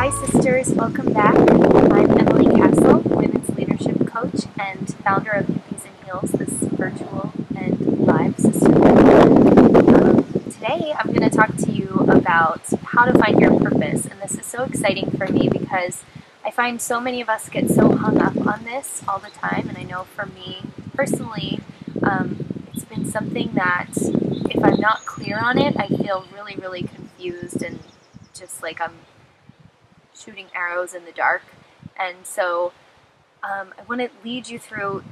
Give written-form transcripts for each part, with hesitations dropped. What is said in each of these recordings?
Hi sisters, welcome back. I'm Emily Castle, Women's Leadership Coach and founder of Hippies and Heels, this virtual and live sisterhood. Today I'm going to talk to you about how to find your purpose, and this is so exciting for me because I find so many of us get so hung up on this all the time, and I know for me personally, it's been something that if I'm not clear on it, I feel really confused and just like I'm shooting arrows in the dark. And so I want to lead you through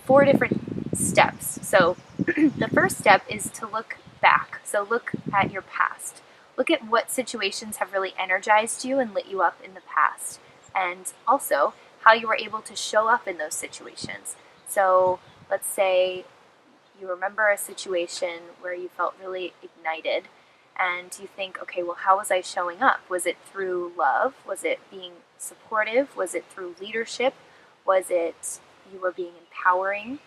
4 different steps. So the first step is to look back. So look at your past. Look at what situations have really energized you and lit you up in the past. And also how you were able to show up in those situations. So let's say you remember a situation where you felt really ignited and you think, okay, well, how was I showing up? Was it through love? Was it being supportive? Was it through leadership? Was it you were being empowering?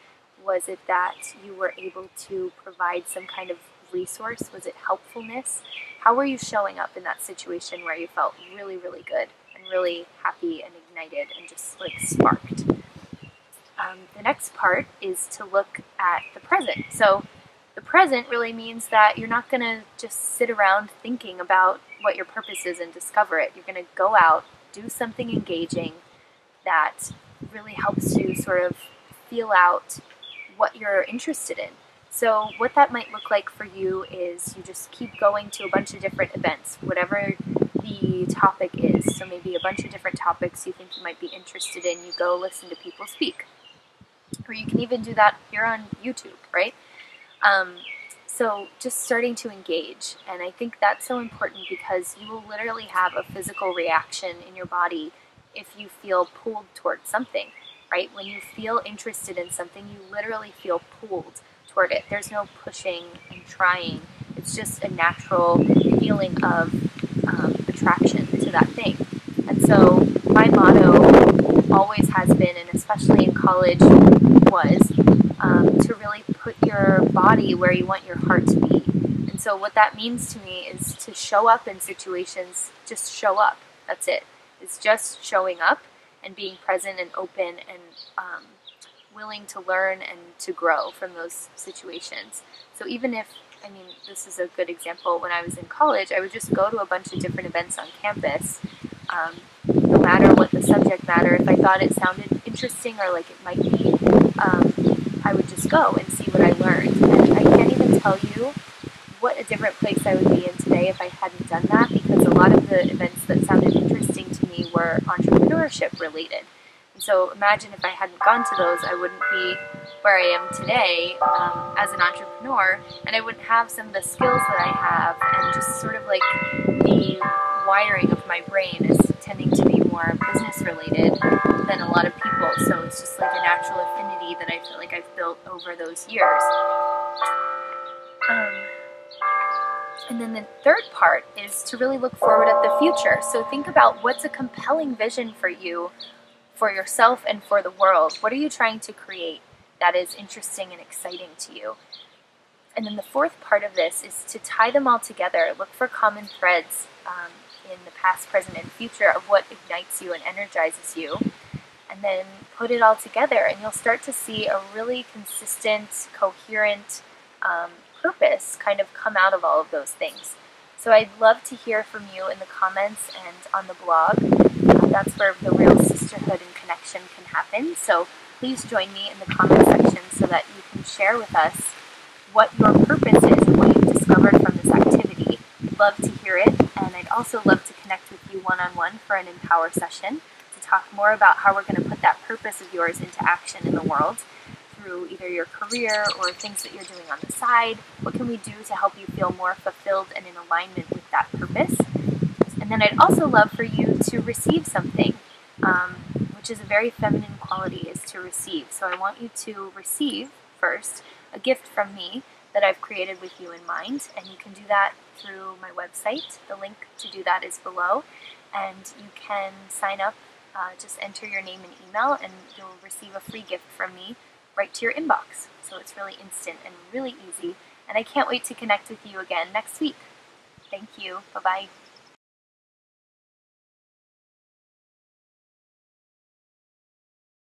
Was it that you were able to provide some kind of resource? Was it helpfulness? How were you showing up in that situation where you felt really good and really happy and ignited and just like sparked? The next part is to look at the present. So the present really means that you're not going to just sit around thinking about what your purpose is and discover it. You're going to go out, do something engaging that really helps you sort of feel out what you're interested in. So what that might look like for you is you just keep going to a bunch of different events, whatever the topic is. So maybe a bunch of different topics you think you might be interested in, you go listen to people speak. Or you can even do that here on YouTube, right? So just starting to engage, and I think that's so important because you will literally have a physical reaction in your body if you feel pulled towards something, right? When you feel interested in something, you literally feel pulled toward it. There's no pushing and trying. It's just a natural feeling of attraction to that thing. And so my motto always has been, and especially in college, was to really put your body where you want your heart to be. And so what that means to me is to show up in situations, just show up. That's it. It's just showing up and being present and open and willing to learn and to grow from those situations. So even if, this is a good example, when I was in college, I would just go to a bunch of different events on campus, no matter what the subject matter. If I thought it sounded interesting or like it might be, I would just go and see what I learned. And I can't even tell you what a different place I would be in today if I hadn't done that, because a lot of the events that sounded interesting to me were entrepreneurship related. And so imagine if I hadn't gone to those, I wouldn't be where I am today as an entrepreneur, and I wouldn't have some of the skills that I have, and just sort of like the wiring of my brain is tending to be more business related than a lot of people. So it's just like a natural affinity that I feel like I've built over those years. And then the third part is to really look forward at the future. So think about what's a compelling vision for you, for yourself, and for the world. What are you trying to create that is interesting and exciting to you? And then the fourth part of this is to tie them all together. Look for common threads in the past, present, and future of what ignites you and energizes you. And then put it all together, and you'll start to see a really consistent, coherent purpose kind of come out of all of those things. So I'd love to hear from you in the comments and on the blog. That's where the real sisterhood and connection can happen. So please join me in the comment section so that you can share with us what your purpose is and what you've discovered from this activity. I'd love to hear it, and I'd also love to connect with you one-on-one for an Empower session to talk more about how we're going to put that purpose of yours into action in the world through either your career or things that you're doing on the side. What can we do to help you feel more fulfilled and in alignment with that purpose? And then I'd also love for you to receive something, which is a very feminine quality, is to receive. So I want you to receive first a gift from me that I've created with you in mind, and you can do that through my website. The link to do that is below, and you can sign up, just enter your name and email, and you'll receive a free gift from me right to your inbox. So it's really instant and really easy, and I can't wait to connect with you again next week. Thank you. Bye-bye.